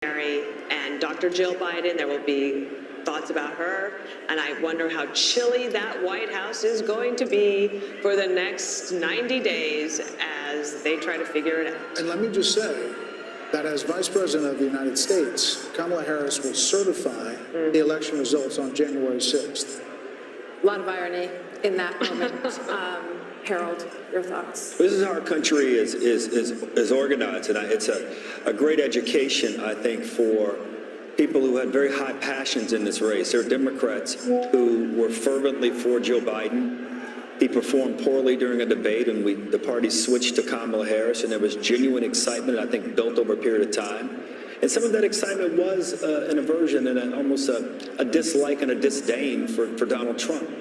and Dr. Jill Biden. There will be thoughts about her, and I wonder how chilly that White House is going to be for the next 90 days as they try to figure it out. And let me just say that as Vice President of the United States, Kamala Harris will certify the election results on January 6th. A lot of irony in that moment. Harold, your thoughts? This is how our country is organized, and it's a great education, I think, for people who had very high passions in this race. There are Democrats who were fervently for Joe Biden. He performed poorly during a debate, and the party switched to Kamala Harris, and there was genuine excitement, I think, built over a period of time. And some of that excitement was an aversion and almost a dislike and a disdain for Donald Trump.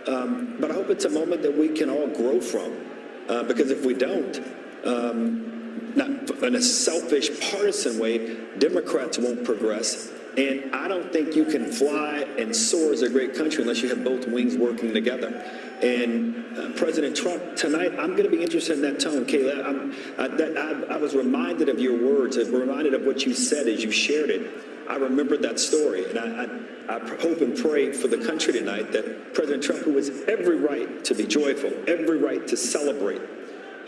But I hope it's a moment that we can all grow from, because if we don't, not in a selfish, partisan way, Democrats won't progress. And I don't think you can fly and soar as a great country unless you have both wings working together. And President Trump, tonight, I'm going to be interested in that tone, Kayla. I was reminded of your words, reminded of what you said as you shared it. I remembered that story, and I hope and pray for the country tonight that President Trump, who has every right to be joyful, every right to celebrate,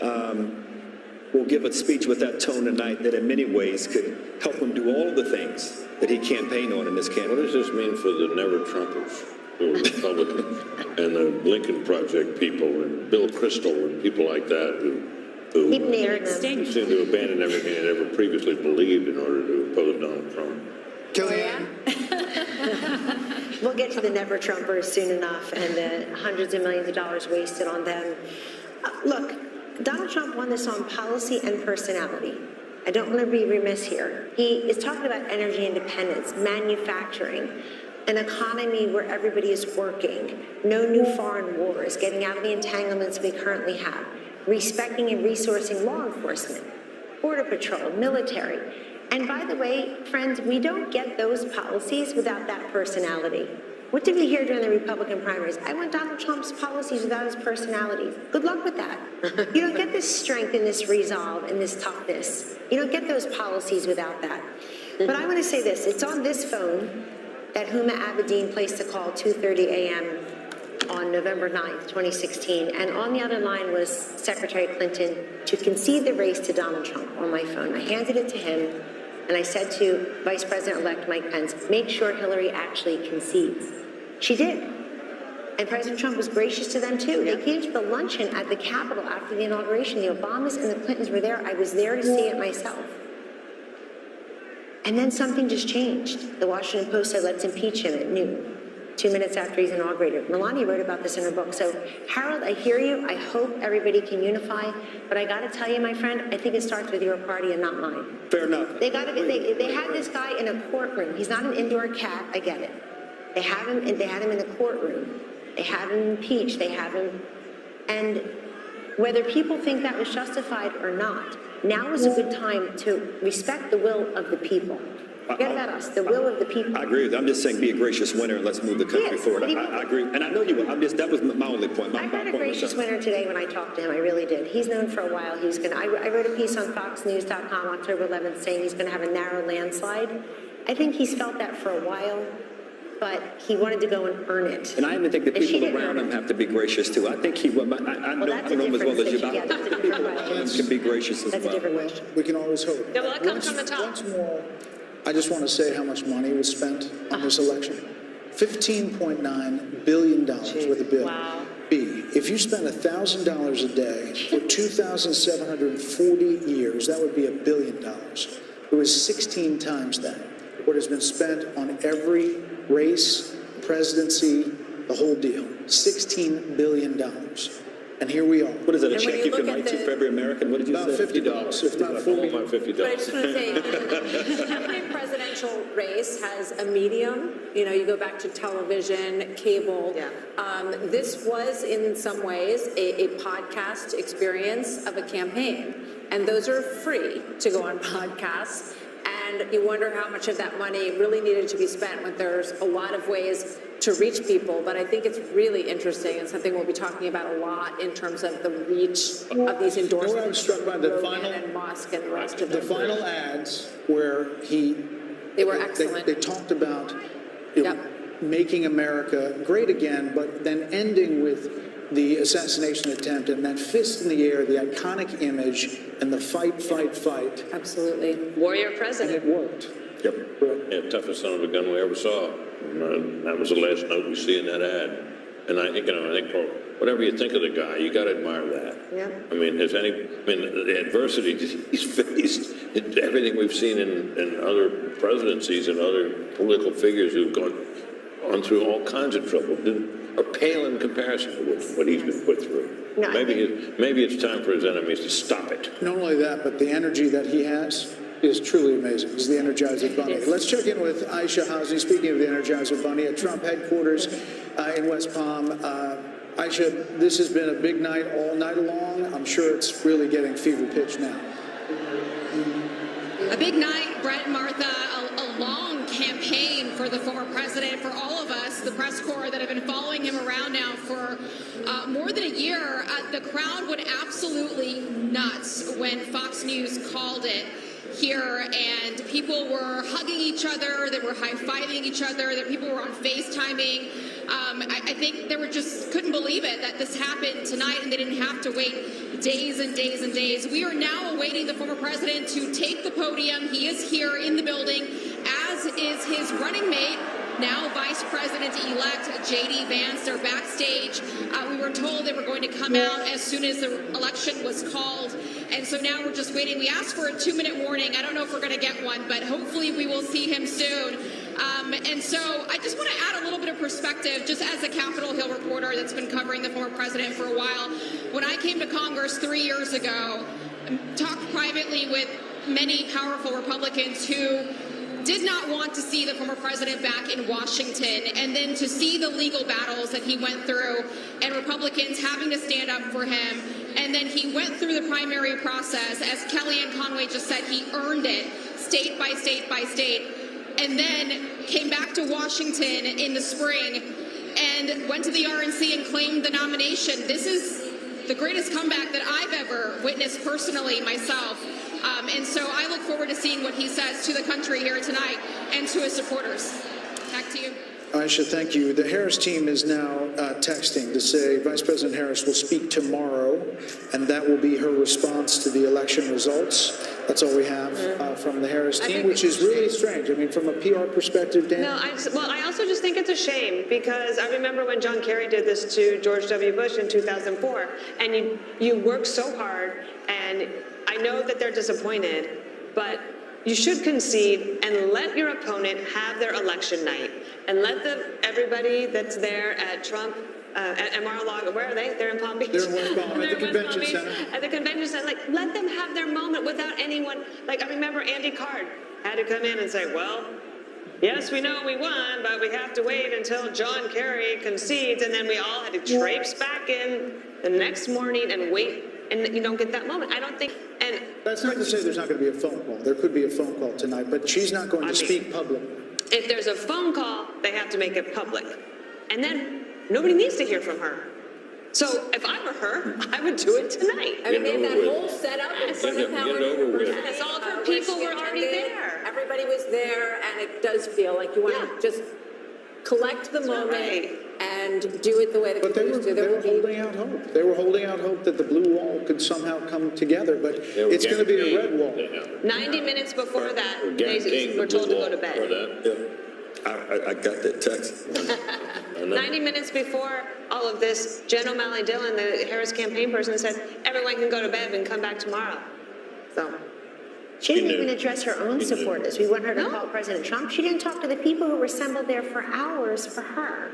will give a speech with that tone tonight that in many ways could help him do all of the things that he campaigned on in this campaign. What does this mean for the Never-Trumpers, who are Republicans, and the Lincoln Project people, and Bill Kristol, and people like that, who seem to abandon everything they ever previously believed in order to oppose Donald Trump? Kellyanne? We'll get to the Never-Trumpers soon enough and the hundreds of millions of dollars wasted on them. Look, Donald Trump won this on policy and personality. I don't want to be remiss here. He is talking about energy independence, manufacturing, an economy where everybody is working, no new foreign wars, getting out of the entanglements we currently have, respecting and resourcing law enforcement, border patrol, military. And by the way, friends, we don't get those policies without that personality. What did we hear during the Republican primaries? I want Donald Trump's policies without his personality. Good luck with that. You don't get this strength and this resolve and this toughness. You don't get those policies without that. But I want to say this. It's on this phone that Huma Abedin placed a call 2:30 a.m. on November 9th, 2016. And on the other line was Secretary Clinton to concede the race to Donald Trump on my phone. I handed it to him. And I said to Vice President-elect Mike Pence, make sure Hillary actually concedes. She did. And President Trump was gracious to them, too. They came to the luncheon at the Capitol after the inauguration. The Obamas and the Clintons were there. I was there to see it myself. And then something just changed. The Washington Post said, let's impeach him at noon, 2 minutes after he's inaugurated. Melania wrote about this in her book. So, Harold, I hear you. I hope everybody can unify. But I got to tell you, my friend, I think it starts with your party and not mine. Fair enough. They had this guy in a courtroom. He's not an indoor cat. I get it. They had him in the courtroom. They have him impeached. They have him. And whether people think that was justified or not, now is a good time to respect the will of the people. Forget about us, the will of the people. I agree with that. I'm just saying be a gracious winner and let's move the country forward. I agree. And I know you will. That was my only point. I got a gracious winner today when I talked to him. I really did. He's known for a while. I wrote a piece on FoxNews.com October 11th saying he's going to have a narrow landslide. I think he's felt that for a while, but he wanted to go and earn it. And I even think the people around him have to be gracious too. I think he will. I know him as well as you, but people around him can be gracious as well. That's a different question. We can always hope. Yeah, well, that comes from the top. Once more, I just want to say how much money was spent on this election. $15.9 billion with a bill. Wow. B, if you spend $1,000 a day for 2,740 years, that would be $1 billion. It was 16 times that. What has been spent on every race, presidency, the whole deal. $16 billion. And here we are. What is it, a check you can write to for every American? What did you say? About $50. About $40. But I just want to say, every presidential race has a medium. You go back to television, cable. Yeah. This was, in some ways, a podcast experience of a campaign. And those are free to go on podcasts. And you wonder how much of that money really needed to be spent when there's a lot of ways to reach people. But I think it's really interesting and something we'll be talking about a lot in terms of the reach of these endorsements. I'm struck by the Rogan final and Musk and the rest of the them. final ads where he They were excellent. They talked about, you know, Yep. making America great again, but then ending with the assassination attempt and that fist in the air, the iconic image, and the fight, fight, fight. Absolutely. Warrior And president. it worked. Yep. Yeah, toughest son of a gun we ever saw. And, that was the last note we see in that ad. And I think, well, whatever you think of the guy, you got to admire that. Yeah. I mean, the adversity he's faced, everything we've seen in other presidencies and other political figures who've gone through all kinds of trouble, are pale in comparison to what he's been put through. No, I Maybe it's time for his enemies to stop it. Not only that, but the energy that he has is truly amazing. He's the Energizer Bunny. Yes. Let's check in with Aisha Hosny, speaking of the Energizer Bunny, at Trump headquarters in West Palm. Aisha, this has been a big night all night long. I'm sure it's really getting fever pitch now. A big night, Brett and Martha, a long campaign for the former president, for all of us, the press corps that have been following him around now for more than a year. The crowd went absolutely nuts when Fox News called it here, and people were hugging each other, they were high-fiving each other, that people were on FaceTiming. I think they were just couldn't believe it that this happened tonight and they didn't have to wait days and days and days. We are now awaiting the former president to take the podium. He is here in the building, as is his running mate, now Vice President-elect J.D. Vance. They're backstage. We were told they were going to come out as soon as the election was called, and so now we're just waiting. We asked for a 2-minute warning. I don't know if we're going to get one, but hopefully we will see him soon. And so I just want to add a little bit of perspective, just as a Capitol Hill reporter that's been covering the former president for a while. When I came to Congress 3 years ago, talked privately with many powerful Republicans who did not want to see the former president back in Washington, and then to see the legal battles that he went through and Republicans having to stand up for him. And then he went through the primary process. As Kellyanne Conway just said, he earned it state by state by state, and then came back to Washington in the spring and went to the RNC and claimed the nomination. This is the greatest comeback that I've ever witnessed personally myself. And so I look forward to seeing what he says to the country here tonight and to his supporters. Back to you. Aisha, thank you. The Harris team is now texting to say Vice President Harris will speak tomorrow, and that will be her response to the election results. That's all we have from the Harris I team, think which is really strange. I mean, from a PR perspective, Dan. No, I also just think it's a shame, because I remember when John Kerry did this to George W. Bush in 2004, and you work so hard, and I know that they're disappointed, but you should concede and let your opponent have their election night, and let everybody that's there at Trump, at Mar-a-Lago, where are they? They're in Palm Beach. They're in West Palm, at the They're in West convention Palm Beach, center. At the convention center, like, let them have their moment without anyone. Like, I remember Andy Card had to come in and say, well, yes, we know we won, but we have to wait until John Kerry concedes, and then we all had to traipse back in the next morning and wait, and you don't get that moment. I don't think, and That's not to say there's not going to be a phone call. There could be a phone call tonight, but she's not going to speak publicly. if there's a phone call, they have to make it public. And then nobody needs to hear from her. So if I were her, I would do it tonight. I mean, they had Get that over whole setup in front Get of it Howard over with. University. Yes, all of her where people she were already attended. there. Everybody was there, and it does feel like you want Yeah. to just collect the moment right. and do it the way that But people used to. they were will be holding out hope. They were holding out hope that the blue wall could somehow come together, but They were it's going to be a red wall. guaranteeing- 90 minutes before that, We're they guaranteeing were the told to blue go to wall for bed. that. Yeah. I got that text. And then- 90 minutes before all of this, Jen O'Malley Dillon, the Harris campaign person, said, everyone can go to bed and come back tomorrow. So, She didn't knew. even address her own supporters. We want her to No. call President Trump. She didn't talk to the people who were assembled there for hours for her.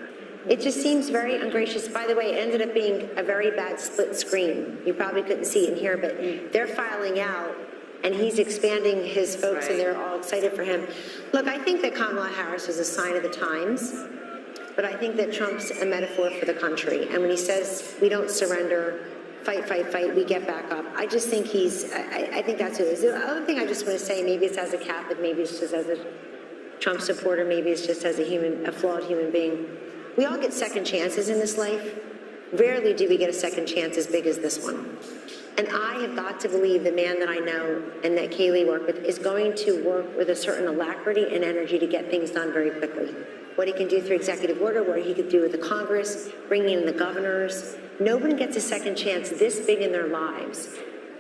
It just seems very ungracious. By the way, it ended up being a very bad split screen. You probably couldn't see it in here, but they're filing out, and he's expanding his folks, and Right. they're all excited for him. Look, I think that Kamala Harris is a sign of the times, but I think that Trump's a metaphor for the country. And when he says, we don't surrender, fight, fight, fight, we get back up. I just think I think that's who it is. The other thing I just want to say, maybe it's as a Catholic, maybe it's just as a Trump supporter, maybe it's just as a flawed human being. We all get second chances in this life. Rarely do we get a second chance as big as this one. And I have got to believe the man that I know and that Kaylee worked with is going to work with a certain alacrity and energy to get things done very quickly. What he can do through executive order, what he could do with the Congress, bringing in the governors. No one gets a second chance this big in their lives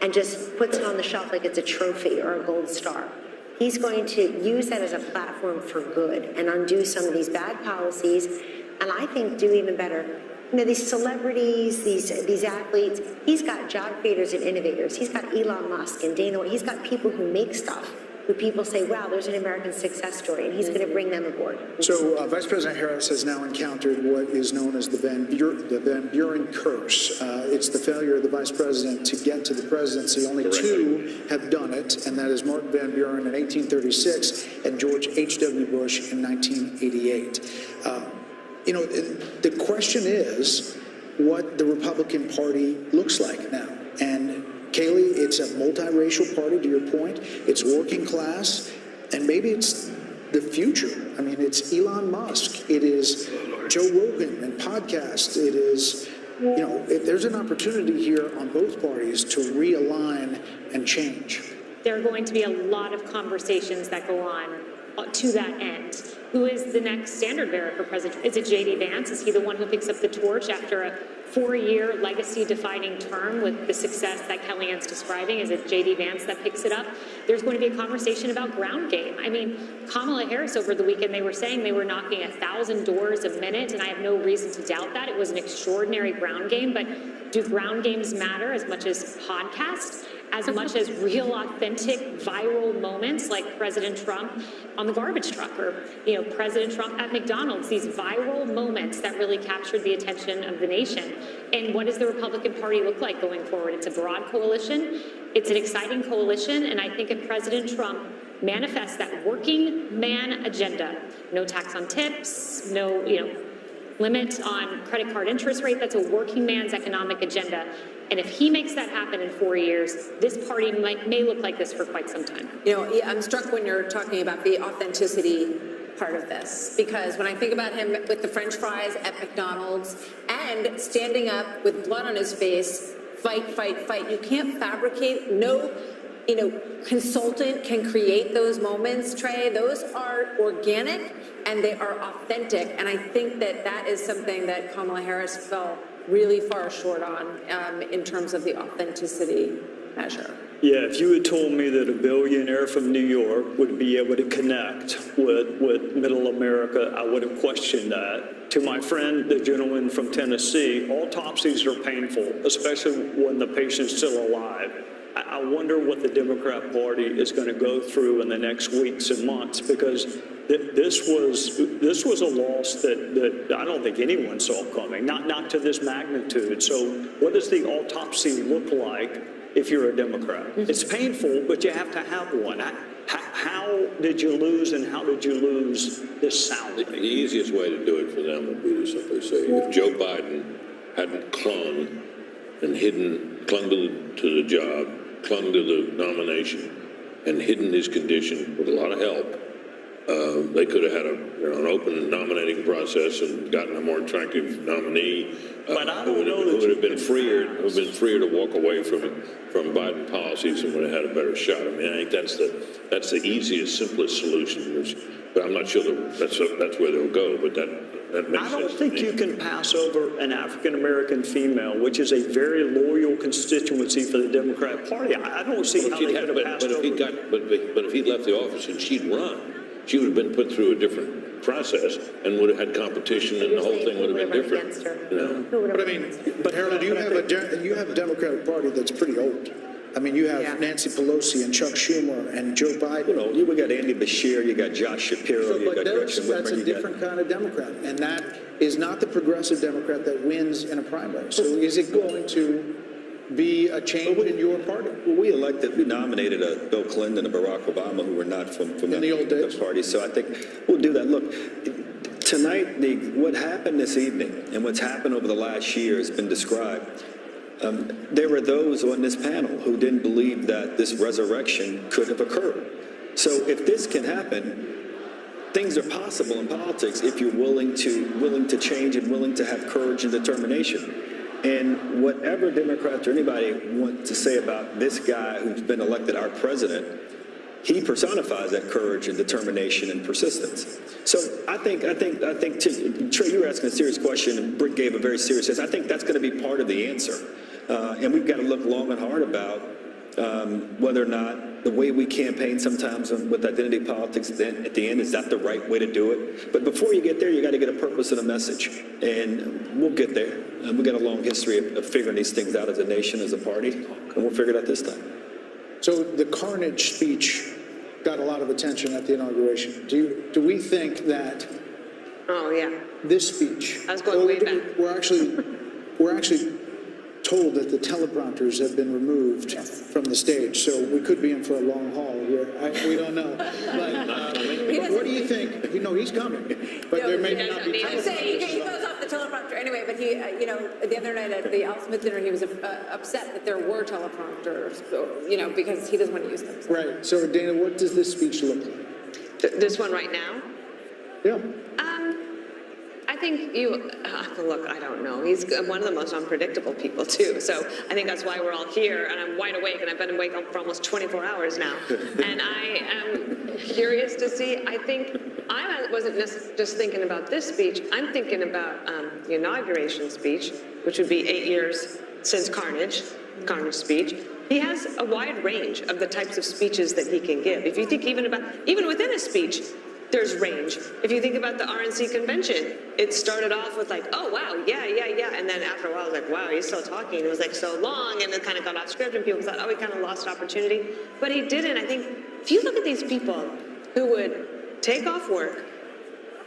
and just puts it on the shelf like it's a trophy or a gold star. He's going to use that as a platform for good and undo some of these bad policies, and I think do even better. You know, these celebrities, these athletes, he's got job creators and innovators. He's got Elon Musk and Dana White. He's got people who make stuff, who people say, wow, there's an American success story, and he's going to bring them aboard. So Vice President Harris has now encountered what is known as the Van Buren curse. It's the failure of the vice president to get to the presidency. Only two have done it, and that is Mark Van Buren in 1836 and George H.W. Bush in 1988. You know, the question is what the Republican Party looks like now. And Kaylee, it's a multiracial party, to your point. It's working class, and maybe it's the future. I mean, it's Elon Musk. It is Joe Rogan and podcasts. It is, you know, there's an opportunity here on both parties to realign and change. There are going to be a lot of conversations that go on to that end. Who is the next standard bearer for president? Is it J.D. Vance? Is he the one who picks up the torch after a 4-year legacy-defining term with the success that Kellyanne's describing? Is it J.D. Vance that picks it up? There's going to be a conversation about ground game. I mean, Kamala Harris over the weekend, they were saying they were knocking 1,000 doors a minute, and I have no reason to doubt that. It was an extraordinary ground game, but do ground games matter as much as podcasts? As much as real, authentic, viral moments like President Trump on the garbage truck, or President Trump at McDonald's, these viral moments that really captured the attention of the nation. And what does the Republican Party look like going forward? It's a broad coalition. It's an exciting coalition, and I think if President Trump manifests that working man agenda, no tax on tips, no limit on credit card interest rate, that's a working man's economic agenda. And if he makes that happen in 4 years, this party may look like this for quite some time. I'm struck when you're talking about the authenticity part of this, because when I think about him with the French fries at McDonald's and standing up with blood on his face, fight, fight, fight. You can't fabricate. No, consultant can create those moments, Trey. Those are organic and they are authentic. And I think that is something that Kamala Harris fell really far short on in terms of the authenticity measure. Yeah, if you had told me that a billionaire from New York would be able to connect with middle America, I would have questioned that. To my friend, the gentleman from Tennessee, autopsies are painful, especially when the patient's still alive. I wonder what the Democrat Party is going to go through in the next weeks and months, because this was a loss that I don't think anyone saw coming, not to this magnitude. So what does the autopsy look like if you're a Democrat? It's painful, but you have to have one. How did you lose, and how did you lose this soundly? The easiest way to do it for them would be to simply say, if Joe Biden hadn't clung to the job, clung to the nomination, and hidden his condition with a lot of help, they could have had an open nominating process and gotten a more attractive nominee who would have been freer to walk away from Biden policies and would have had a better shot. I mean, I think that's the easiest, simplest solution. But I'm not sure that's where they'll go. But that makes sense. I don't think you can pass over an African American female, which is a very loyal constituency for the Democrat Party. I don't see how they could have passed over. But if he left the office and she'd run, she would have been put through a different process and would have had competition, and the whole thing would have been different. But I mean, Harold, you have a Democratic Party that's pretty old. I mean, you have Nancy Pelosi and Chuck Schumer and Joe Biden. You got Andy Beshear, you got Josh Shapiro, you got Gretchen Whitmer. That's a different kind of Democrat, and that is not the progressive Democrat that wins in a primary. So is it going to be a change in your party? Well, we nominated Bill Clinton and Barack Obama, who were not from the old days. The party. So I think we'll do that. Look, tonight, what happened this evening and what's happened over the last year has been described. There were those on this panel who didn't believe that this resurrection could have occurred. So if this can happen, things are possible in politics if you're willing to change and willing to have courage and determination. And whatever Democrats or anybody want to say about this guy who's been elected our president, he personifies that courage and determination and persistence. So I think, Trey, you were asking a serious question, and Britt gave a very serious answer. I think that's going to be part of the answer. And we've got to look long and hard about whether or not the way we campaign sometimes with identity politics at the end, is that the right way to do it? But before you get there, you got to get a purpose and a message. And we'll get there. And we've got a long history of figuring these things out as a nation, as a party, and we'll figure it out this time. So the Carnage speech got a lot of attention at the inauguration. Do we think that Oh, yeah. this speech? I was going way back. We're actually told that the teleprompters have been removed from the stage, so we could be in for a long haul here. We don't know. But what do you think? You know, he's coming, but there may not be. I'm saying he goes off the teleprompter anyway, but he, the other night at the Al Smith dinner, he was upset that there were teleprompters, because he doesn't want to use them. So. Right. So, Dana, what does this speech look like? This one right now? Yeah. I think look, I don't know. He's one of the most unpredictable people, too. So I think that's why we're all here, and I'm wide awake, and I've been awake for almost 24 hours now. And I am curious to see. I think I wasn't just thinking about this speech. I'm thinking about the inauguration speech, which would be 8 years since Carnage speech. He has a wide range of the types of speeches that he can give. If you think even within a speech, there's range. If you think about the RNC convention, it started off with like, oh, wow, yeah. And then after a while, it was like, wow, he's still talking. It was like so long, and it kind of got off script, and people thought, oh, he kind of lost opportunity. But he didn't. I think if you look at these people who would take off work,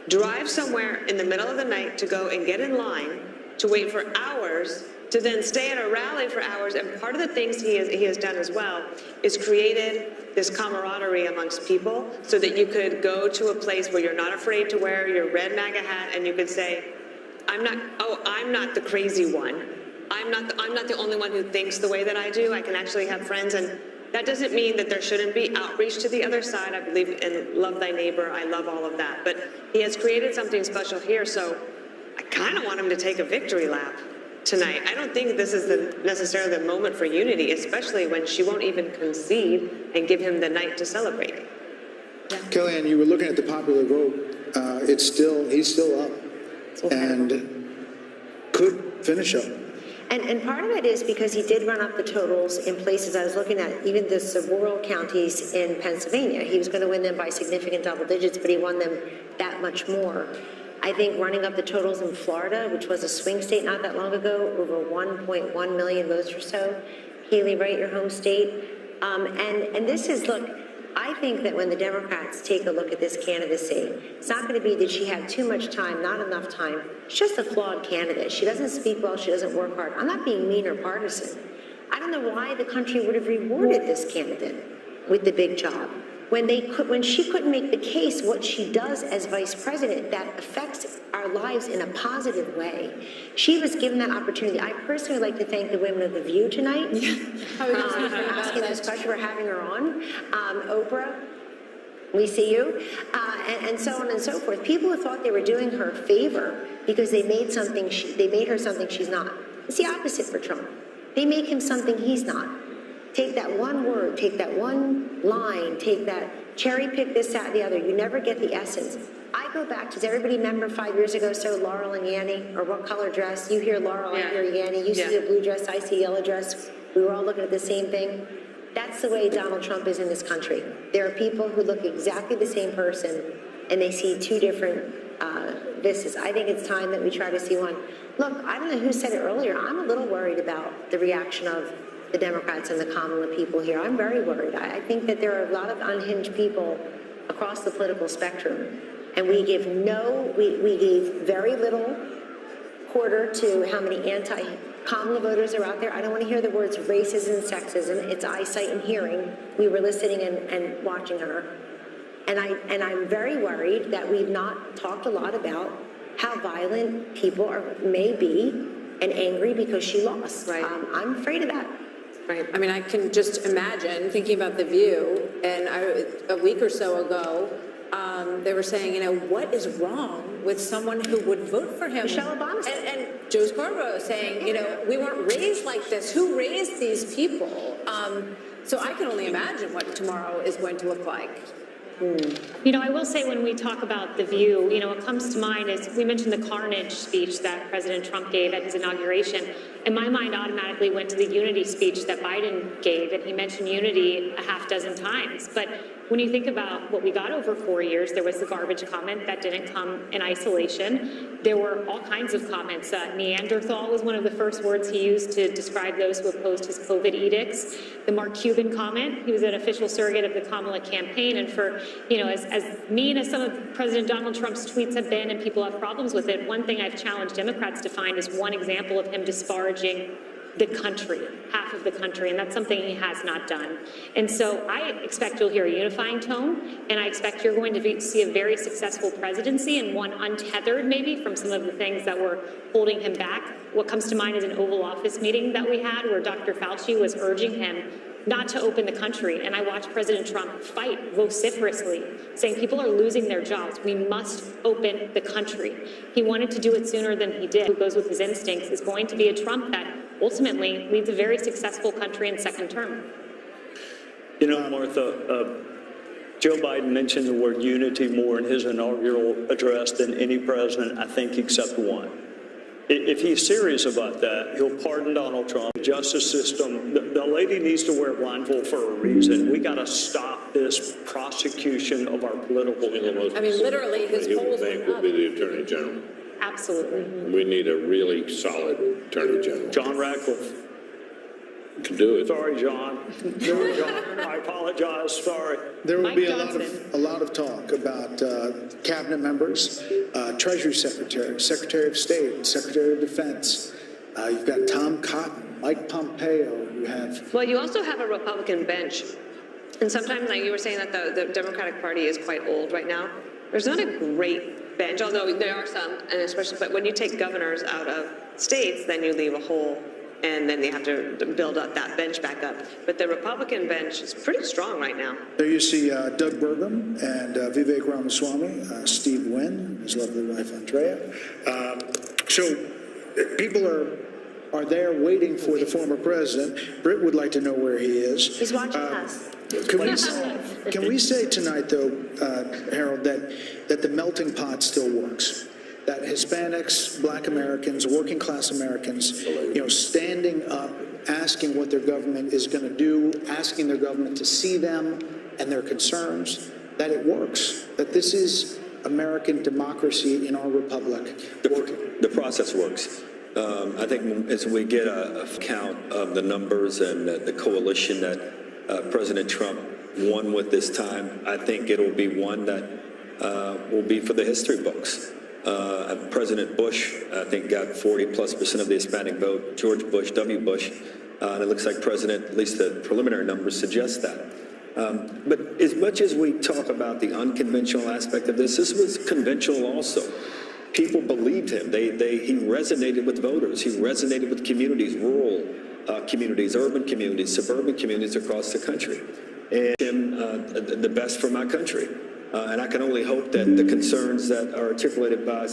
drive somewhere in the middle of the night to go and get in line, to wait for hours, to then stay at a rally for hours. And part of the things he has done as well is created this camaraderie amongst people so that you could go to a place where you're not afraid to wear your red MAGA hat, and you could say, I'm not the crazy one. I'm not the only one who thinks the way that I do. I can actually have friends. And that doesn't mean that there shouldn't be outreach to the other side. I believe in love thy neighbor. I love all of that. But he has created something special here. So I kind of want him to take a victory lap tonight. I don't think this is necessarily the moment for unity, especially when she won't even concede and give him the night to celebrate. Kellyanne, you were looking at the popular vote. He's still up, and could finish up. And part of it is because he did run up the totals in places I was looking at, even the rural counties in Pennsylvania. He was going to win them by significant double digits, but he won them that much more. I think running up the totals in Florida, which was a swing state not that long ago, over 1.1 million votes or so. Haley, right, your home state. And this is, look, I think that when the Democrats take a look at this candidacy, it's not going to be that she had too much time, not enough time. She's just a flawed candidate. She doesn't speak well. She doesn't work hard. I'm not being mean or partisan. I don't know why the country would have rewarded this candidate with the big job when she couldn't make the case what she does as vice president that affects our lives in a positive way. She was given that opportunity. I personally like to thank the women of The View tonight for asking this question, for having her on. Oprah, we see you, and so on and so forth. People who thought they were doing her a favor because they made her something she's not. It's the opposite for Trump. They make him something he's not. Take that one word, take that one line, take that cherry pick this, that, the other. You never get the essence. I go back, does everybody remember 5 years ago, so Laurel and Yanny, or what color dress? You hear Laurel, I hear Yanny. You see the blue dress, I see yellow dress. We were all looking at the same thing. That's the way Donald Trump is in this country. There are people who look exactly the same person, and they see two different vistas. I think it's time that we try to see one. Look, I don't know who said it earlier. I'm a little worried about the reaction of the Democrats and the common people here. I'm very worried. I think that there are a lot of unhinged people across the political spectrum, and we gave very little quarter to how many anti-Kamala voters are out there. I don't want to hear the words racism and sexism. It's eyesight and hearing. We were listening and watching her. And I'm very worried that we've not talked a lot about how violent people may be and angry because she lost. Right. I'm afraid of that. Right. I mean, I can just imagine thinking about The View, and a week or so ago, they were saying, what is wrong with someone who would vote for him? Michelle Obama. And Joe Scarborough saying, we weren't raised like this. Who raised these people? So I can only imagine what tomorrow is going to look like. I will say when we talk about the view, what comes to mind is we mentioned the carnage speech that President Trump gave at his inauguration. And my mind automatically went to the unity speech that Biden gave, and he mentioned unity a half dozen times. But when you think about what we got over 4 years, there was the garbage comment that didn't come in isolation. There were all kinds of comments. Neanderthal was one of the first words he used to describe those who opposed his COVID edicts. The Mark Cuban comment, he was an official surrogate of the Kamala campaign. And for, as mean as some of President Donald Trump's tweets have been, and people have problems with it, one thing I've challenged Democrats to find is one example of him disparaging the country, half of the country, and that's something he has not done. And so I expect you'll hear a unifying tone, and I expect you're going to see a very successful presidency and one untethered maybe from some of the things that were holding him back. What comes to mind is an Oval Office meeting that we had where Dr. Fauci was urging him not to open the country. And I watched President Trump fight vociferously, saying people are losing their jobs. We must open the country. He wanted to do it sooner than he did. Who goes with his instincts is going to be a Trump that ultimately leads a very successful country in second term. Martha, Joe Biden mentioned the word unity more in his inaugural address than any president, I think, except one. If he's serious about that, he'll pardon Donald Trump. The justice system, the lady needs to wear a blindfold for a reason. We got to stop this prosecution of our political enemies. I mean, literally, his polls went will up. be the Attorney General. Absolutely. We need a really solid Attorney General. John Ratcliffe. Can do it. Sorry, John. John, I apologize. Sorry. There will Mike be Johnson. a lot of talk about cabinet members, Treasury Secretary, Secretary of State, Secretary of Defense. You've got Tom Cotton, Mike Pompeo. You have Well, you also have a Republican bench. And sometimes, like you were saying, that the Democratic Party is quite old right now. There's not a great bench, although there are some, and especially, but when you take governors out of states, then you leave a hole, and then you have to build up that bench back up. But the Republican bench is pretty strong right now. there. You see Doug Burgum and Vivek Ramaswamy, Steve Wynn, his lovely wife Andrea. So people are there waiting for the former president. Britt would like to know where he is. He's watching us. Can we say tonight, though, Harold, that the melting pot still works? That Hispanics, Black Americans, working class Americans, standing up, asking what their government is going to do, asking their government to see them and their concerns, that it works, that this is American democracy in our republic working. The process works. I think as we get a count of the numbers and the coalition that President Trump won with this time, I think it'll be one that will be for the history books. President Bush, I think, got 40+% of the Hispanic vote. George Bush, W. Bush, and it looks like at least the preliminary numbers suggest that. But as much as we talk about the unconventional aspect of this was conventional also. People believed him. He resonated with voters. He resonated with communities, rural communities, urban communities, suburban communities across the country. And the best for my country. And I can only hope that the concerns that are articulated by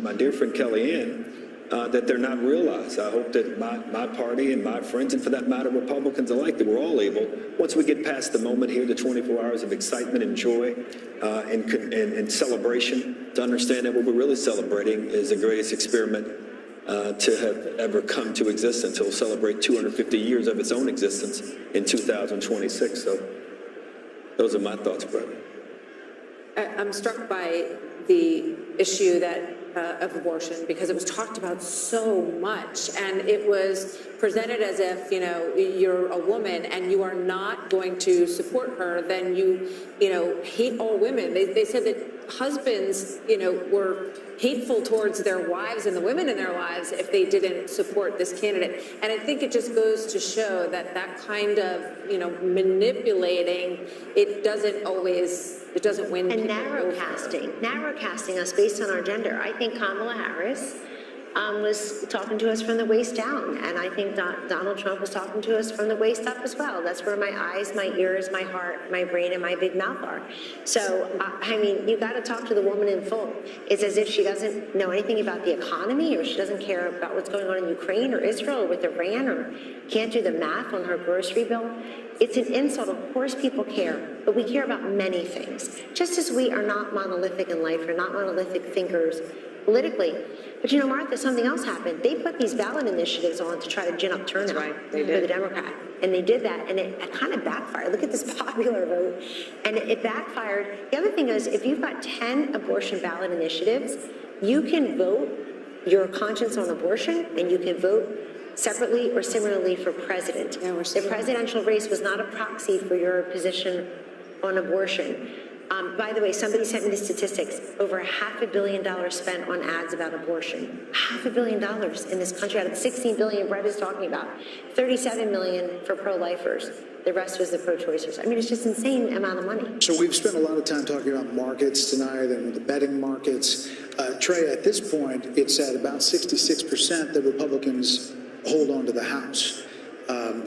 my dear friend Kellyanne, that they're not realized. I hope that my party and my friends, and for that matter, Republicans alike, that we're all able, once we get past the moment here, the 24 hours of excitement and joy and celebration, to understand that what we're really celebrating is the greatest experiment to have ever come to existence. It'll celebrate 250 years of its own existence in 2026. So those are my thoughts, brother. I'm struck by the issue of abortion because it was talked about so much, and it was presented as if you're a woman and you are not going to support her, then you hate all women. They said that husbands were hateful towards their wives and the women in their lives if they didn't support this candidate. And I think it just goes to show that kind of manipulating, it doesn't win. And narrow casting us based on our gender. I think Kamala Harris was talking to us from the waist down, and I think Donald Trump was talking to us from the waist up as well. That's where my eyes, my ears, my heart, my brain, and my big mouth are. So, I mean, you got to talk to the woman in full. It's as if she doesn't know anything about the economy, or she doesn't care about what's going on in Ukraine or Israel or with Iran, or can't do the math on her grocery bill. It's an insult. Of course people care, but we care about many things. Just as we are not monolithic in life, we're not monolithic thinkers politically. But you know, Martha, something else happened. They put these ballot initiatives on to try to gin up turnout for the Democrat. And they did that, and it kind of backfired. Look at this popular vote. And it backfired. The other thing is, if you've got 10 abortion ballot initiatives, you can vote your conscience on abortion, and you can vote separately or similarly for president. The presidential race was not a proxy for your position on abortion. By the way, somebody sent me the statistics. Over $500 million spent on ads about abortion. $500 million in this country out of the $16 billion Brett is talking about. $37 million for pro-lifers. The rest was the pro-choicers. I mean, it's just insane amount of money. So we've spent a lot of time talking about markets tonight and the betting markets. Trey, at this point, it's at about 66% that Republicans hold on to the House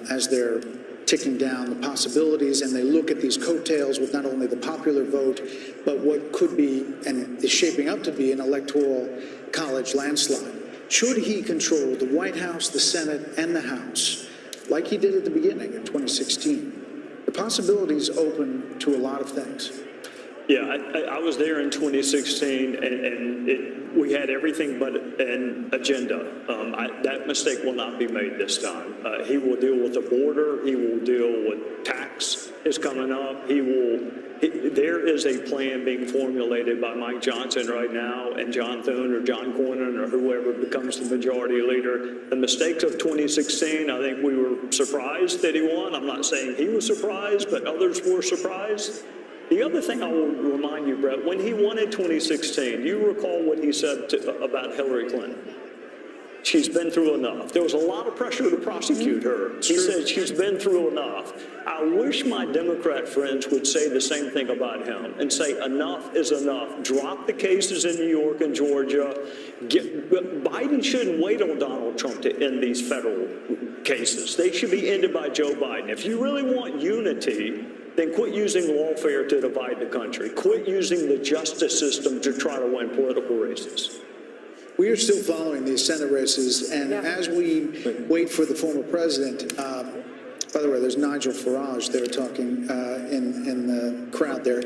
as they're ticking down the possibilities, and they look at these coattails with not only the popular vote, but what could be and is shaping up to be an electoral college landslide. Should he control the White House, the Senate, and the House, like he did at the beginning in 2016, the possibilities open to a lot of things. Yeah, I was there in 2016, and we had everything but an agenda. That mistake will not be made this time. He will deal with the border. He will deal with tax is coming up. There is a plan being formulated by Mike Johnson right now, and John Thune or John Cornyn or whoever becomes the majority leader. The mistakes of 2016, I think we were surprised that he won. I'm not saying he was surprised, but others were surprised. The other thing I will remind you, Brett, when he won in 2016, you recall what he said about Hillary Clinton. She's been through enough. There was a lot of pressure to prosecute her. He said she's been through enough. I wish my Democrat friends would say the same thing about him and say enough is enough. Drop the cases in New York and Georgia. Biden shouldn't wait on Donald Trump to end these federal cases. They should be ended by Joe Biden. If you really want unity, then quit using lawfare to divide the country. Quit using the justice system to try to win political races. We are still following these Senate races, and as we wait for the former president, by the way, there's Nigel Farage there talking in the crowd there.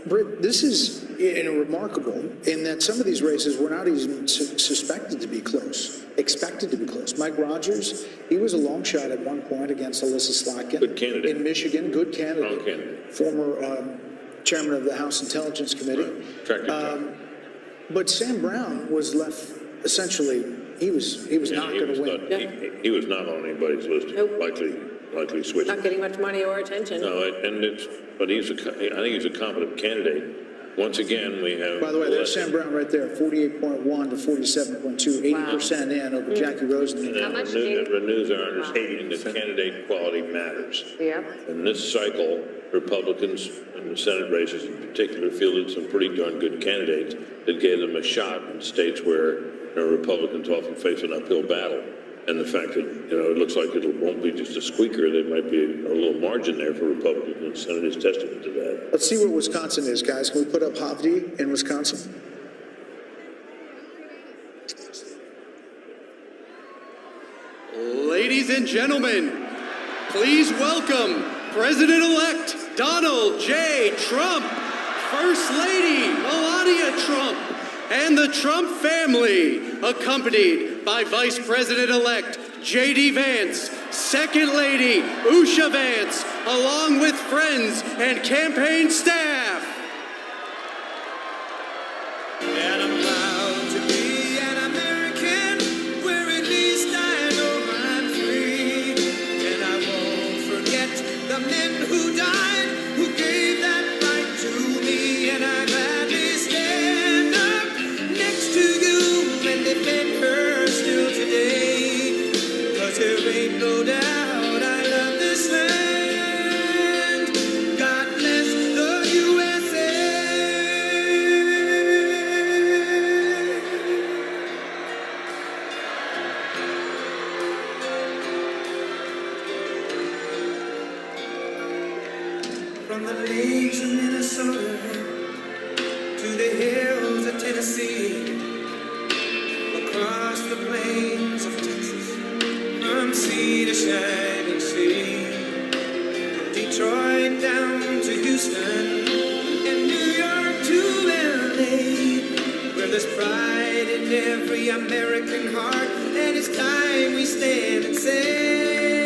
Britt, this is remarkable in that some of these races were not even suspected to be close, expected to be close. Mike Rogers, he was a long shot at one point against Alyssa Slotkin. Good candidate. In Michigan, good candidate. Strong candidate. Former chairman of the House Intelligence Committee. Right. But Sam Brown was left essentially, he was not going to win. He was not on anybody's list. Nope. Likely switch. Not getting much money or attention. No, but I think he's a competent candidate. Once again, we have. By the way, there's Sam Brown right there, 48.1 to 47.2, 80% in over Jackie Rosen. How much, It Jade? renews our understanding that candidate quality matters. Yep. In this cycle, Republicans in the Senate races in particular fielded some pretty darn good candidates that gave them a shot in states where Republicans often face an uphill battle. And the fact that, it looks like it won't be just a squeaker, there might be a little margin there for Republicans in the Senate is testament to that. Let's see what Wisconsin is, guys. Can we put up Hovde in Wisconsin? Ladies and gentlemen, please welcome President-elect Donald J. Trump, First Lady Melania Trump, and the Trump family, accompanied by Vice President-elect J.D. Vance, Second Lady Usha Vance, along with friends and campaign staff. And I'm proud to be an American, where at least I know I'm free. And I won't forget the men who died, who gave that right to me. And I gladly stand up next to you and defend her still today. 'Cause there ain't no doubt I love this land. God bless the U.S. to the hills of Tennessee, across the plains of Texas, from sea to shining sea, Detroit down to Houston, and New York to LA, where there's pride in every American heart, and it's time we stand and say,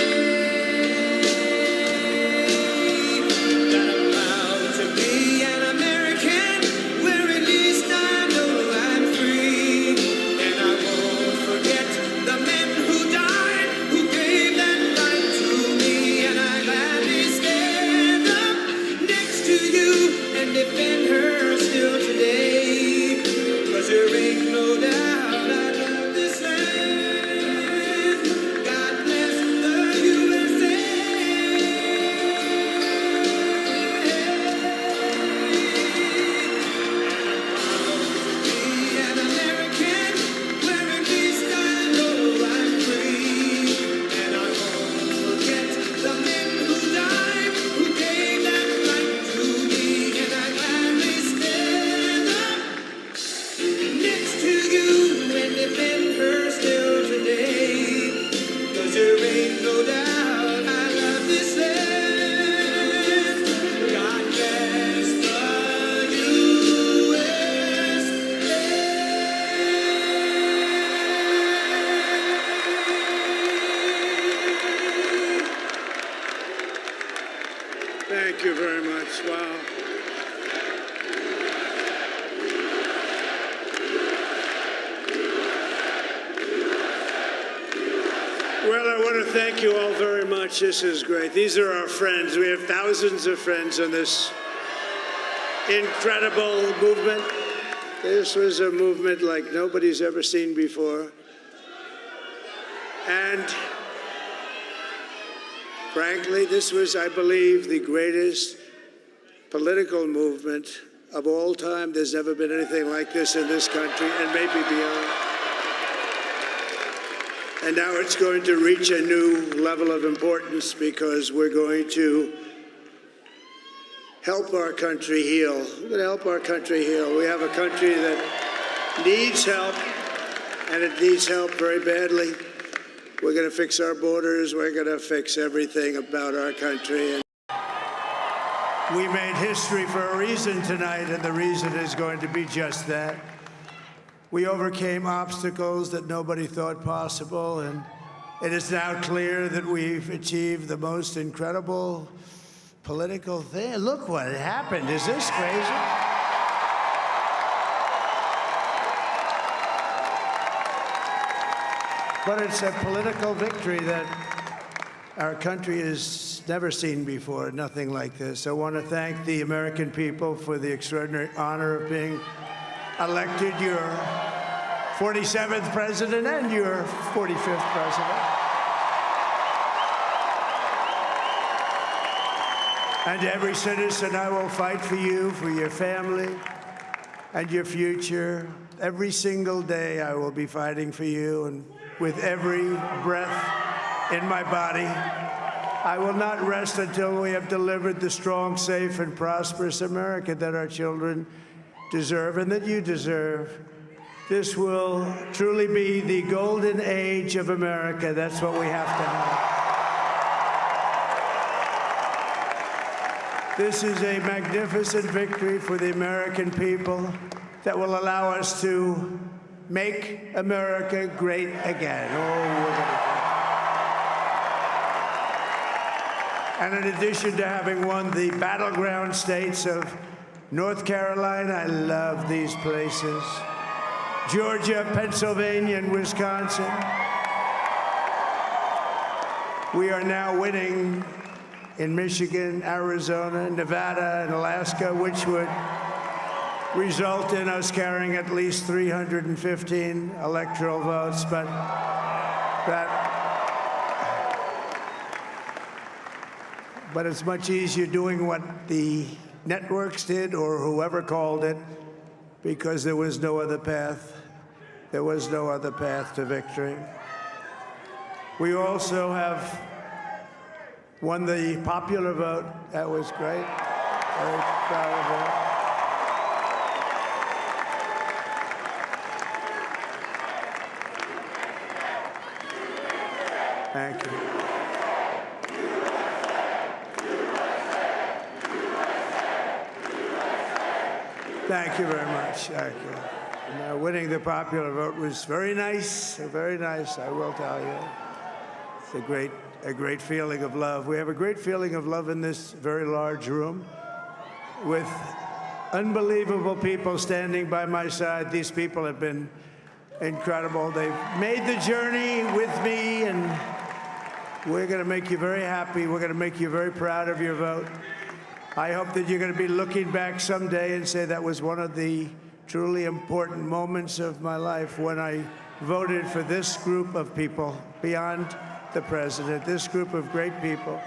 that I'm proud to be an American, where at least I know I'm free, and I won't forget the men who died, who gave that right to me, and I gladly stand up next to you and defend her still today, 'cause there ain't no doubt I love this land. God bless the USA. Be an American, where at least I know I'm free, and I won't forget the men who died, who gave that right to me, and I gladly stand up next to you and defend her still today, 'cause there ain't no doubt I love this land. God bless the USA. Thank you very much. Wow. Well, I want to thank you all very much. This is great. These are our friends. We have thousands of friends in this incredible movement. This was a movement like nobody's ever seen before. And frankly, this was, I believe, the greatest political movement of all time. There's never been anything like this in this country, and maybe beyond. And now it's going to reach a new level of importance because we're going to help our country heal. We're going to help our country heal. We have a country that needs help, and it needs help very badly. We're going to fix our borders. We're going to fix everything about our country. We made history for a reason tonight, and the reason is going to be just that. We overcame obstacles that nobody thought possible, and it is now clear that we've achieved the most incredible political thing. Look what happened. Is this crazy? But it's a political victory that our country has never seen before, nothing like this. I want to thank the American people for the extraordinary honor of being elected your 47th president and your 45th president. And every citizen, I will fight for you, for your family, and your future. Every single day, I will be fighting for you, and with every breath in my body, I will not rest until we have delivered the strong, safe, and prosperous America that our children deserve and that you deserve. This will truly be the golden age of America. That's what we have to have. This is a magnificent victory for the American people that will allow us to make America great again. And in addition to having won the battleground states of North Carolina, I love these places, Georgia, Pennsylvania, and Wisconsin, we are now winning in Michigan, Arizona, Nevada, and Alaska, which would result in us carrying at least 315 electoral votes, but it's much easier doing what the networks did or whoever called it, because there was no other path. There was no other path to victory. We also have won the popular vote. That was great. Very proud of Thank you. Thank you very much. Thank you. And, winning the popular vote was very nice, I will tell you. It's a great feeling of love. We have a great feeling of love in this very large room with unbelievable people standing by my side. These people have been incredible. They've made the journey with me, and we're going to make you very happy. We're going to make you very proud of your vote. I hope that you're going to be looking back someday and say that was one of the truly important moments of my life when I voted for this group of people beyond the president, this group of great people.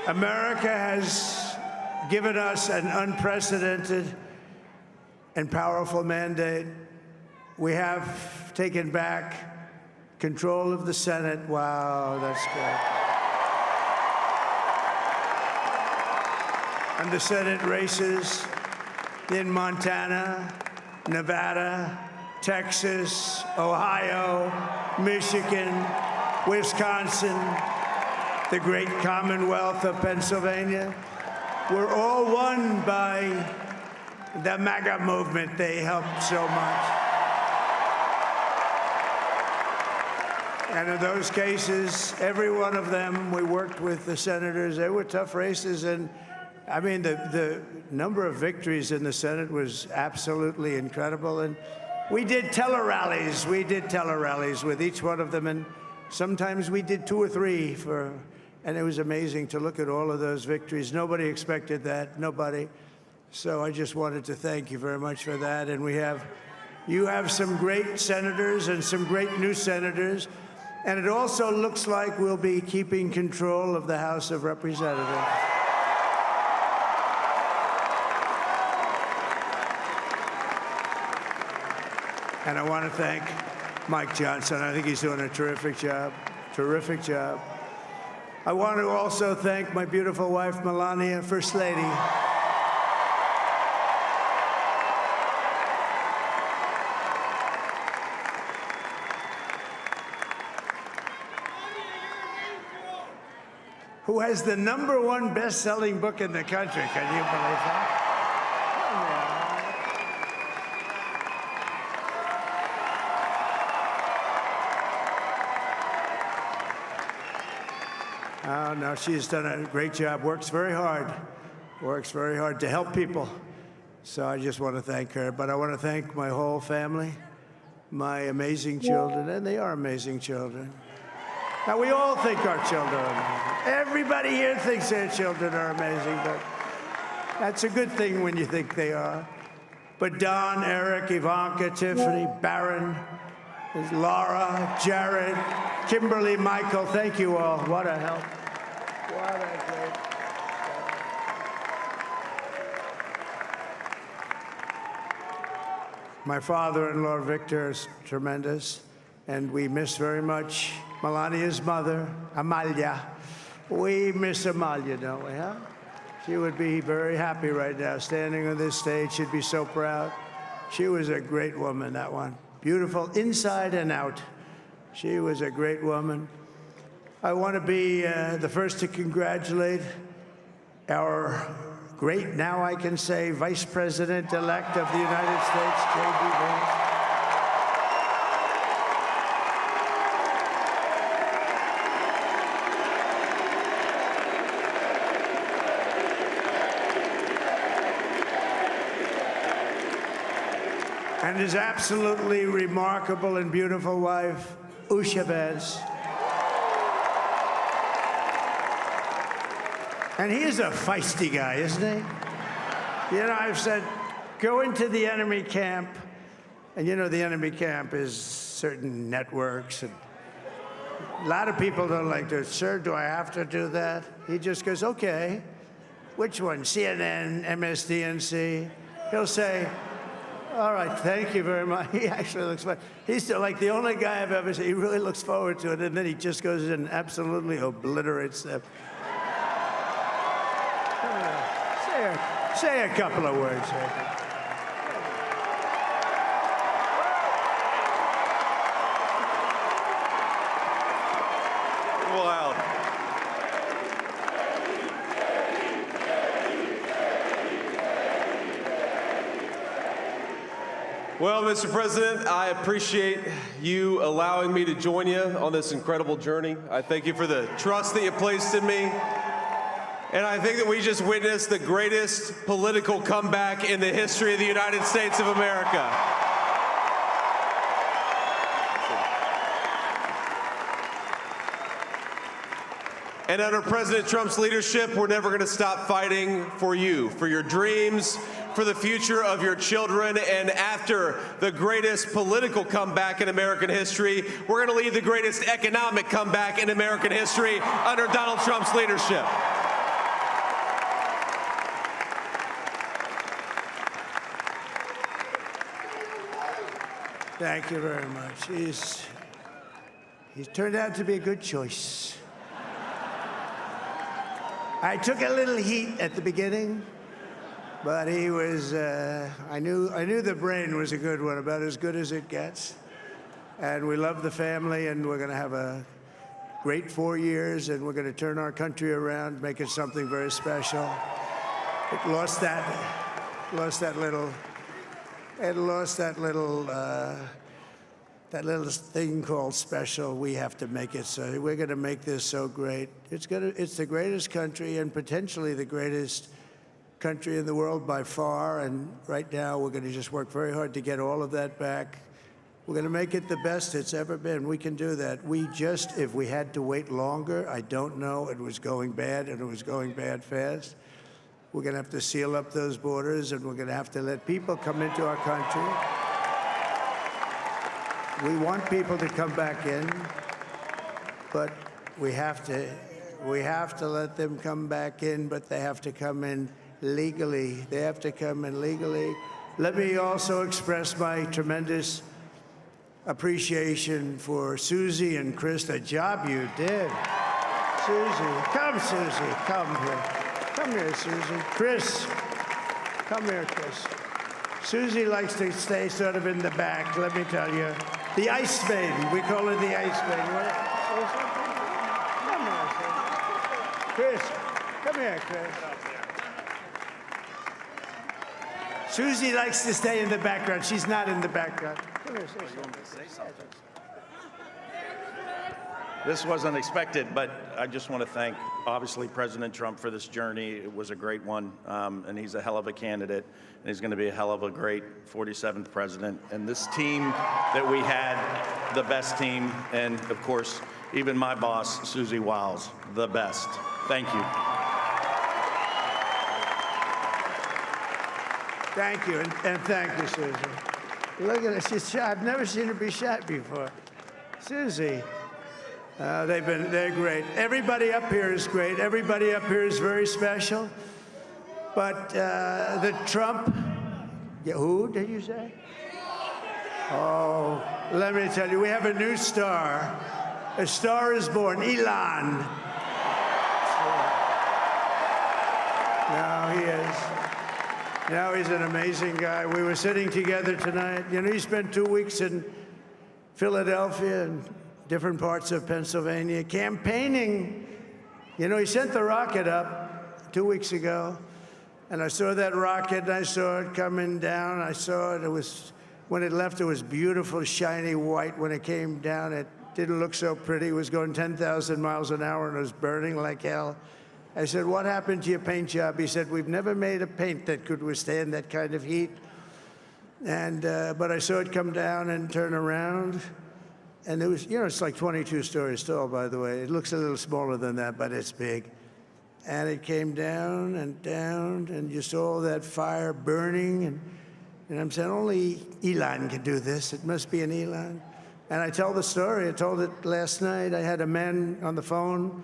America has given us an unprecedented and powerful mandate. We have taken back control of the Senate. Wow, that's good. And the Senate races in Montana, Nevada, Texas, Ohio, Michigan, Wisconsin, the great Commonwealth of Pennsylvania, were all won by the MAGA movement. They helped so much. And in those cases, every one of them, we worked with the senators. They were tough races, and I mean, the number of victories in the Senate was absolutely incredible. And we did tele-rallies. We did tele-rallies with each one of them. And sometimes we did 2 or 3 and it was amazing to look at all of those victories. Nobody expected that, nobody. So I just wanted to thank you very much for that. And you have some great senators and some great new senators. And it also looks like we'll be keeping control of the House of Representatives. And I want to thank Mike Johnson. I think he's doing a terrific job, terrific job. I want to also thank my beautiful wife, Melania, First Lady. Who has the #1 best-selling book in the country. Can you believe that? Oh, no, she's done a great job, works very hard to help people. So I just want to thank her. But I want to thank my whole family, my amazing children, and they are amazing children. Now, we all think our children are amazing. Everybody here thinks their children are amazing, but that's a good thing when you think they are. But Don, Eric, Ivanka, Tiffany, Barron, Laura, Jared, Kimberly, Michael, thank you all. What a help. What a great help. My father-in-law, Victor, is tremendous, and we miss very much Melania's mother, Amalia. We miss Amalia, don't we, huh? She would be very happy right now, standing on this stage. She'd be so proud. She was a great woman, that one. Beautiful inside and out. She was a great woman. I want to be the first to congratulate our great, now I can say, Vice President-elect of the United States, J.D. Vance. And his absolutely remarkable and beautiful wife, Usha Vance. And he is a feisty guy, isn't he? You know, I've said, go into the enemy camp. And you know, the enemy camp is certain networks. And a lot of people don't like to, sir, do I have to do that? He just goes, okay. Which one? CNN, MSDNC? He'll say, all right, thank you very much. He actually looks fun. He's like the only guy I've ever seen. He really looks forward to it, and then he just goes in and absolutely obliterates them. Say a couple of words. Well, Mr. President, I appreciate you allowing me to join you on this incredible journey. I thank you for the trust that you placed in me. And I think that we just witnessed the greatest political comeback in the history of the United States of America. And under President Trump's leadership, we're never going to stop fighting for you, for your dreams, for the future of your children. And after the greatest political comeback in American history, we're going to lead the greatest economic comeback in American history under Donald Trump's leadership. Thank you very much. He's turned out to be a good choice. I took a little heat at the beginning, but he was, I knew the brain was a good one, about as good as it gets. And we love the family, and we're going to have a great 4 years, and we're going to turn our country around, make it something very special. It lost that little thing called special. We have to make it so. We're going to make this so great. It's the greatest country and potentially the greatest country in the world by far. And right now, we're going to just work very hard to get all of that back. We're going to make it the best it's ever been. We can do that. If we had to wait longer, I don't know. It was going bad, and it was going bad fast. We're going to have to seal up those borders, and we're going to have to let people come into our country. We want people to come back in, but we have to let them come back in, but they have to come in legally. They have to come in legally. Let me also express my tremendous appreciation for Susie and Chris, the job you did. Susie, come here. Come here, Susie. Chris, come here, Chris. Susie likes to stay sort of in the back, let me tell you. The Ice Maiden, we call her the Ice Maiden. Come here, Chris. Come here, Chris. Susie likes to stay in the background. She's not in the background. Come here, Susie. This wasn't expected, but I just want to thank, obviously, President Trump for this journey. It was a great one, and he's a hell of a candidate, and he's going to be a hell of a great 47th president. And this team that we had, the best team, and, of course, even my boss, Susie Wiles, the best. Thank you. Thank you, and thank you, Susie. Look at her, she's shy. I've never seen her be shy before. Susie. They're great. Everybody up here is great. Everybody up here is very special. But the Trump, who did you say? Oh, let me tell you, we have a new star. A star is born, Elon. Now he is. Now he's an amazing guy. We were sitting together tonight. You know, he spent 2 weeks in Philadelphia and different parts of Pennsylvania, campaigning. You know, he sent the rocket up 2 weeks ago, and I saw that rocket, and I saw it coming down. I saw it. When it left, it was beautiful, shiny white. When it came down, it didn't look so pretty. It was going 10,000 miles an hour, and it was burning like hell. I said, what happened to your paint job? He said, we've never made a paint that could withstand that kind of heat. And but I saw it come down and turn around. And it was, you know, it's like 22 stories tall, by the way. It looks a little smaller than that, but it's big. And it came down, and you saw all that fire burning. And I'm saying, only Elon can do this. It must be an Elon. And I tell the story. I told it last night. I had a man on the phone.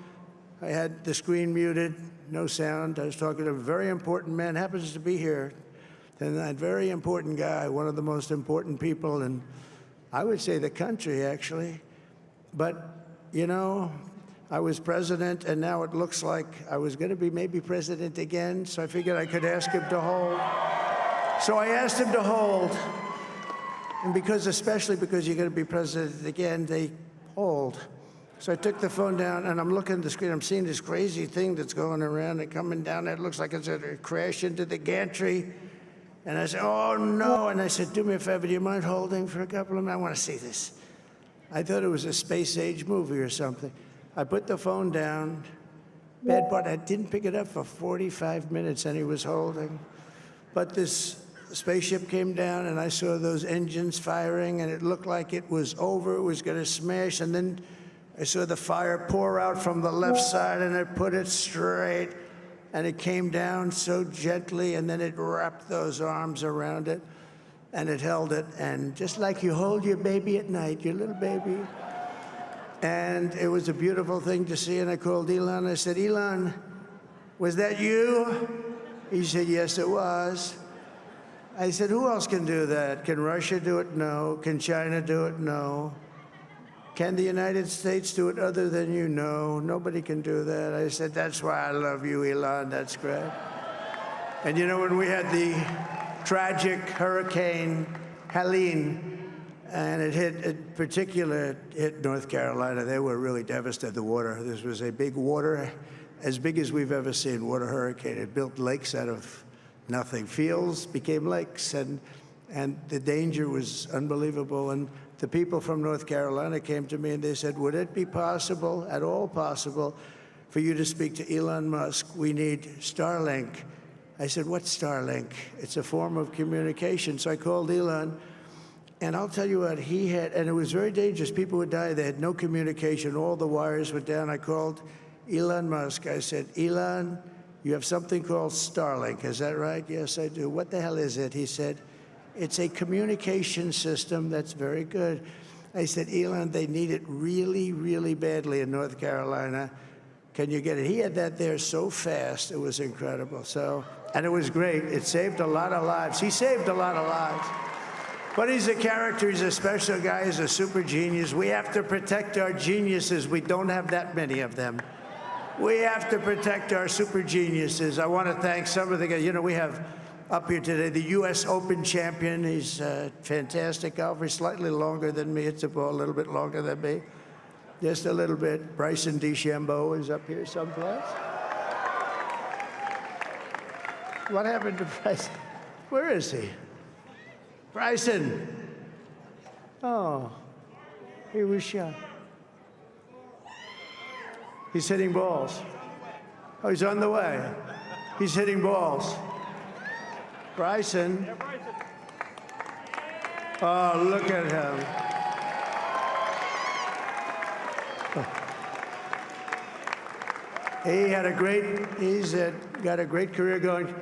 I had the screen muted, no sound. I was talking to a very important man, happens to be here. And that very important guy, one of the most important people in, I would say, the country, actually. But, you know, I was president, and now it looks like I was going to be maybe president again, so I figured I could ask him to hold. So I asked him to hold. And especially because you're going to be president again, they hold. So I took the phone down, and I'm looking at the screen. I'm seeing this crazy thing that's going around and coming down. It looks like it's going to crash into the gantry. And I said, oh, no. And I said, do me a favor, do you mind holding for a couple of minutes? I want to see this. I thought it was a space-age movie or something. I put the phone down. Bad part, I didn't pick it up for 45 minutes, and he was holding. But this spaceship came down, and I saw those engines firing, and it looked like it was over. It was going to smash. And then I saw the fire pour out from the left side, and it put it straight. And it came down so gently, and then it wrapped those arms around it, and it held it. And just like you hold your baby at night, your little baby. And it was a beautiful thing to see. And I called Elon. I said, Elon, was that you? He said, yes, it was. I said, who else can do that? Can Russia do it? No. Can China do it? No. Can the United States do it other than you? No, nobody can do that. I said, that's why I love you, Elon. That's great. And you know, when we had the tragic Hurricane Helene, and it hit North Carolina, they were really devastated, the water. This was a big water, as big as we've ever seen, water hurricane. It built lakes out of nothing. Fields became lakes, and the danger was unbelievable. And the people from North Carolina came to me and they said, would it be possible, at all possible, for you to speak to Elon Musk? We need Starlink. I said, what's Starlink? It's a form of communication. So I called Elon, and I'll tell you what, he had, and it was very dangerous. People would die. They had no communication. All the wires were down. I called Elon Musk. I said, Elon, you have something called Starlink. Is that right? Yes, I do. What the hell is it? He said, it's a communication system that's very good. I said, Elon, they need it really, really badly in North Carolina. Can you get it? He had that there so fast, it was incredible. So, and it was great. It saved a lot of lives. He saved a lot of lives. But he's a character, he's a special guy, he's a super genius. We have to protect our geniuses. We don't have that many of them. We have to protect our super geniuses. I want to thank some of the guys. You know, we have up here today the U.S. Open champion. He's a fantastic golfer, slightly longer than me. It's a ball, a little bit longer than me. Just a little bit. Bryson DeChambeau is up here someplace. What happened to Bryson? Where is he? Bryson. Oh, he was shot. He's hitting balls. Oh, he's on the way. He's hitting balls. Bryson. Oh, look at him. He's got a great career going.